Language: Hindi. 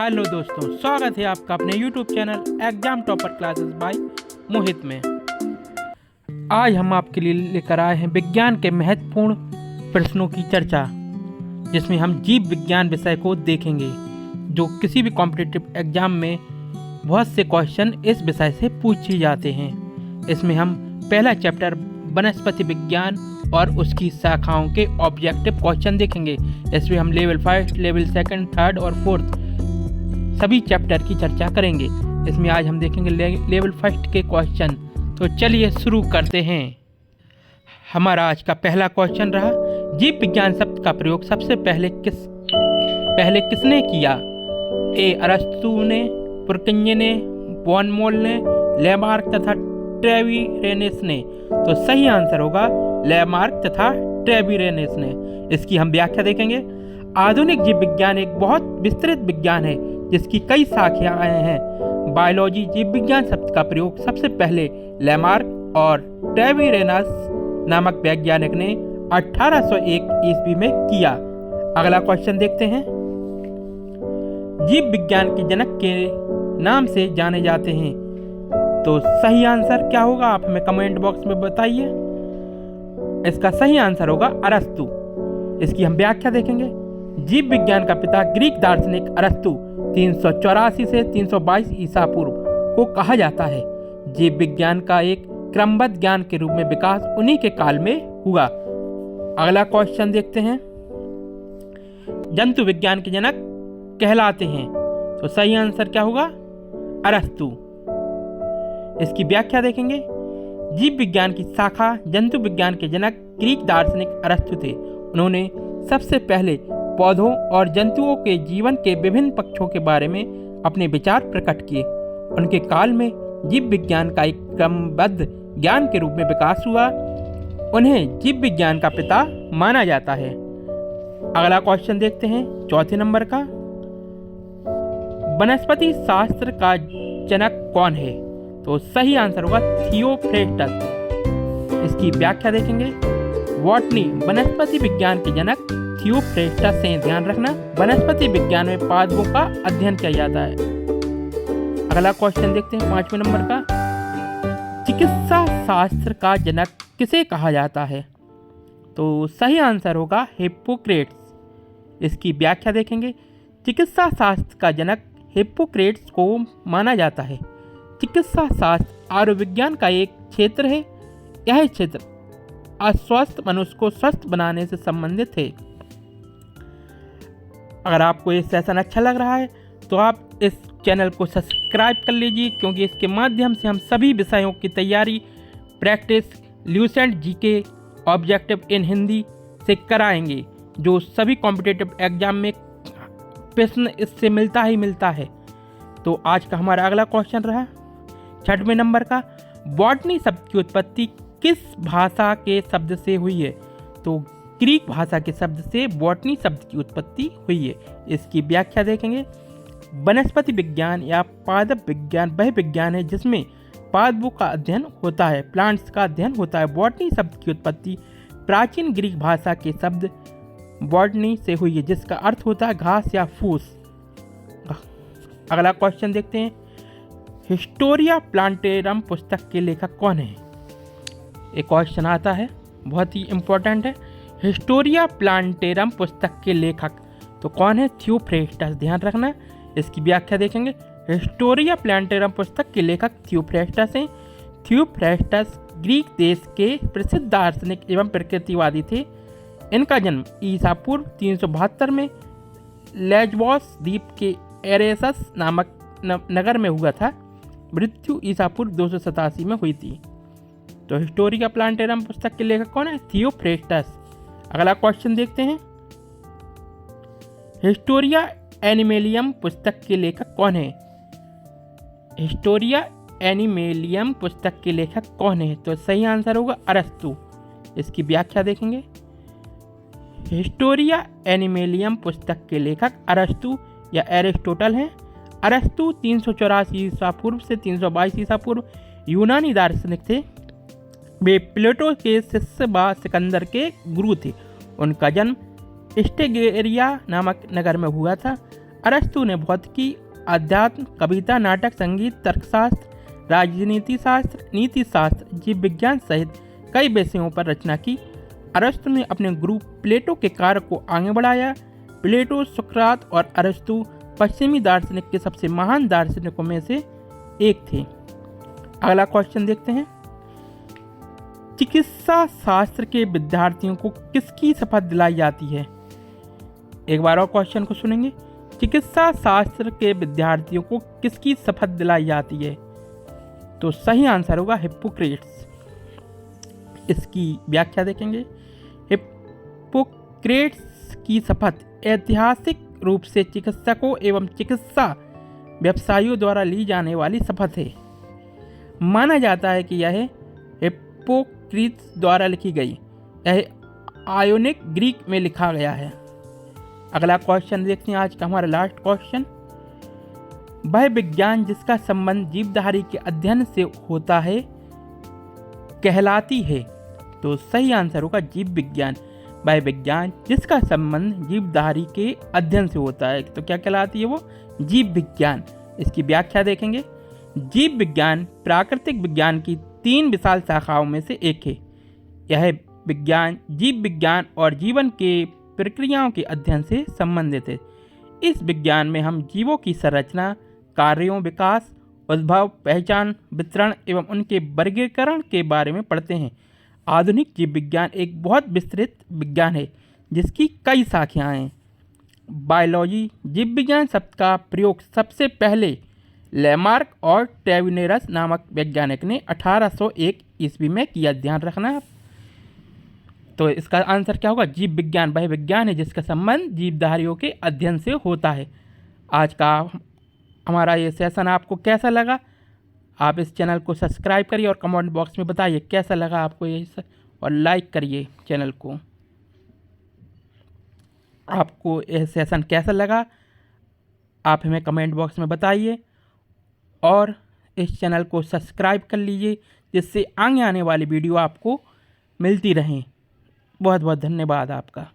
हेलो दोस्तों, स्वागत है आपका अपने YouTube channel exam topper classes by Mohit में। आज हम आपके लिए लेकर आए हैं विज्ञान के महत्वपूर्ण प्रश्नों की चर्चा, जिसमें हम जीव विज्ञान विषय को देखेंगे, जो किसी भी कॉम्पिटिटिव एग्जाम में बहुत से क्वेश्चन इस विषय से पूछे जाते हैं। इसमें हम पहला चैप्टर वनस्पति विज्ञान और उसकी शाखाओं के ऑब्जेक्टिव क्वेश्चन देखेंगे। इसमें हम लेवल 5, लेवल 2, 3 और 4 सभी चैप्टर की चर्चा करेंगे। इसमें आज हम देखेंगे लेवल 1 के क्वेश्चन। तो चलिए शुरू करते हैं। हमारा आज का पहला क्वेश्चन रहा, जीव विज्ञान शब्द का प्रयोग सबसे पहले किसने किया? ए अरस्तु ने, पुरकिंजे ने, वॉन मोल ने, लेमार्क तथा ट्रेविरेनेस ने। तो सही आंसर होगा लेमार्क तथा ट्रेविरेनेस ने। इसकी हम व्याख्या देखेंगे। आधुनिक जीव विज्ञान एक बहुत विस्तृत विज्ञान है जिसकी कई शाखाएं हैं। बायोलॉजी जीव विज्ञान शब्द का प्रयोग सबसे पहले लेमार्क और ट्रेविरेनस नामक वैज्ञानिक ने 1801 ईस्वी में किया। अगला क्वेश्चन देखते हैं। जीव विज्ञान के जनक के नाम से जाने जाते हैं। तो सही आंसर क्या होगा, आप हमें कमेंट बॉक्स में बताइए। इसका सही आंसर होगा अरस्तु। इसकी हम व्याख्या देखेंगे। जीव विज्ञान का पिता ग्रीक दार्शनिक अरस्तु 384 से 322 ईसा पूर्व को कहा जाता है। जीव विज्ञान का एक क्रमबद्ध ज्ञान के रूप में विकास उन्हीं के काल में हुआ। अगला क्वेश्चन देखते हैं। जंतु विज्ञान के जनक कहलाते हैं। तो सही आंसर क्या होगा, अरस्तु। इसकी व्याख्या देखेंगे। जीव विज्ञान की शाखा जंतु विज्ञान के जनक ग्रीक दार्शनिक अरस्तु थे। उन्होंने सबसे पहले पौधों और जंतुओं के जीवन के विभिन्न पक्षों के बारे में अपने विचार प्रकट किए। उनके काल में जीव विज्ञान का एक क्रमबद्ध ज्ञान के रूप में विकास हुआ। उन्हें जीव विज्ञान का पिता माना जाता है। अगला क्वेश्चन देखते हैं, चौथे नंबर का। वनस्पति शास्त्र का जनक कौन है? तो सही आंसर होगा थियोफ्रेस्टस। इसकी व्याख्या देखेंगे। बॉटनी वनस्पति विज्ञान के जनक थियोफ्रेस्टस से। ध्यान रखना, वनस्पति विज्ञान में पादपों का अध्ययन किया जाता है। अगला क्वेश्चन देखते हैं, 5वें नंबर का। चिकित्सा शास्त्र का जनक किसे कहा जाता है? तो सही आंसर होगा हिप्पोक्रेट्स। इसकी व्याख्या देखेंगे। चिकित्सा शास्त्र का जनक हिप्पोक्रेट्स को माना जाता है। चिकित्सा शास्त्र आयुर्विज्ञान का एक क्षेत्र है। यह क्षेत्र अस्वस्थ मनुष्य को स्वस्थ बनाने से संबंधित है। अगर आपको ये सेशन अच्छा लग रहा है तो आप इस चैनल को सब्सक्राइब कर लीजिए, क्योंकि इसके माध्यम से हम सभी विषयों की तैयारी, प्रैक्टिस, ल्यूसेंट जीके, ऑब्जेक्टिव इन हिंदी से कराएंगे, जो सभी कॉम्पिटिटिव एग्जाम में प्रश्न इससे मिलता है। तो आज का हमारा अगला क्वेश्चन रहा 6वें नंबर का। बॉटनी शब्द की उत्पत्ति किस भाषा के शब्द से हुई है? तो ग्रीक भाषा के शब्द से बॉटनी शब्द की उत्पत्ति हुई है। इसकी व्याख्या देखेंगे। वनस्पति विज्ञान या पादप विज्ञान वह विज्ञान है जिसमें पादपों का अध्ययन होता है, प्लांट्स का अध्ययन होता है। बॉटनी शब्द की उत्पत्ति प्राचीन ग्रीक भाषा के शब्द बॉटनी से हुई है, जिसका अर्थ होता है घास या फूस। अगला क्वेश्चन देखते हैं। हिस्टोरिया प्लांटेरम पुस्तक के लेखक कौन है? एक क्वेश्चन आता है, बहुत ही इम्पोर्टेंट है। हिस्टोरिया प्लांटेरम पुस्तक के लेखक तो कौन है? थियोफ्रेस्टस। ध्यान रखना, इसकी व्याख्या देखेंगे। हिस्टोरिया प्लांटेरम पुस्तक के लेखक थियोफ्रेस्टस हैं। थियोफ्रेस्टस ग्रीक देश के प्रसिद्ध दार्शनिक एवं प्रकृतिवादी थे। इनका जन्म ईसा पूर्व 372 में लेस्बोस द्वीप के एरेसस नामक नगर में हुआ था। मृत्यु ईसा पूर्व 287 में हुई थी। तो हिस्टोरिया प्लांटेरम पुस्तक के लेखक कौन है? थियोफ्रेस्टस। अगला क्वेश्चन देखते हैं। हिस्टोरिया एनिमेलियम पुस्तक के लेखक कौन है? हिस्टोरिया एनिमेलियम पुस्तक के लेखक कौन है? तो सही आंसर होगा अरस्तु। इसकी व्याख्या देखेंगे। हिस्टोरिया एनिमेलियम पुस्तक के लेखक अरस्तु या एरिस्टोटल हैं। अरस्तु 384 ईसा पूर्व से 322 ईसा पूर्व यूनानी दार्शनिक थे। वे प्लेटो के शिष्य व सिकंदर के गुरु थे। उनका जन्म स्टेगेरिया नामक नगर में हुआ था। अरस्तु ने भौतिकी, अध्यात्म, कविता, नाटक, संगीत, तर्कशास्त्र, राजनीति शास्त्र, नीति शास्त्र, जीव विज्ञान सहित कई विषयों पर रचना की। अरस्तु ने अपने गुरु प्लेटो के कार्य को आगे बढ़ाया। प्लेटो, सुकरात और अरस्तु पश्चिमी दार्शनिक के सबसे महान दार्शनिकों में से एक थे। अगला क्वेश्चन देखते हैं। चिकित्सा शास्त्र के विद्यार्थियों को किसकी शपथ दिलाई जाती है? एक बार और क्वेश्चन को सुनेंगे। चिकित्सा शास्त्र के विद्यार्थियों को किसकी शपथ दिलाई जाती है? तो सही आंसर होगा हिप्पोक्रेट्स। इसकी व्याख्या देखेंगे। हिप्पोक्रेट्स की शपथ ऐतिहासिक रूप से चिकित्सकों एवं चिकित्सा व्यवसायियों द्वारा ली जाने वाली शपथ है। माना जाता है कि यह हिप्पोक्रेट्स द्वारा लिखी गई। यह आयोनिक ग्रीक में लिखा गया है। अगला क्वेश्चन देखते हैं, आज का हमारा लास्ट क्वेश्चन। वह विज्ञान जिसका संबंध जीवधारी के अध्ययन से होता है कहलाती है? तो सही आंसर होगा जीव विज्ञान। वह विज्ञान जिसका संबंध जीवधारी के अध्ययन से होता है तो क्या कहलाती है वो? जीव विज्ञान। इसकी व्याख्या देखेंगे। जीव विज्ञान प्राकृतिक विज्ञान की 3 विशाल शाखाओं में से एक है। यह विज्ञान जीव विज्ञान और जीवन के प्रक्रियाओं के अध्ययन से संबंधित है। इस विज्ञान में हम जीवों की संरचना, कार्यों, विकास, उद्भव, पहचान, वितरण एवं उनके वर्गीकरण के बारे में पढ़ते हैं। आधुनिक जीव विज्ञान एक बहुत विस्तृत विज्ञान है जिसकी कई शाखाएं हैं। बायोलॉजी। जीव विज्ञान शब्द का प्रयोग सबसे पहले लेमार्क और टेविनेरस नामक वैज्ञानिक ने 1801 ईस्वी में किया। ध्यान रखना। तो इसका आंसर क्या होगा? जीव विज्ञान वह विज्ञान है जिसका संबंध जीवधारियों के अध्ययन से होता है। आज का हमारा ये सेशन आपको कैसा लगा? आप इस चैनल को सब्सक्राइब करिए और कमेंट बॉक्स में बताइए कैसा लगा आपको ये, और लाइक करिए चैनल को। आपको यह सेशन कैसा लगा आप हमें कमेंट बॉक्स में बताइए, और इस चैनल को सब्सक्राइब कर लीजिए जिससे आगे आने वाली वीडियो आपको मिलती रहें। बहुत बहुत धन्यवाद आपका।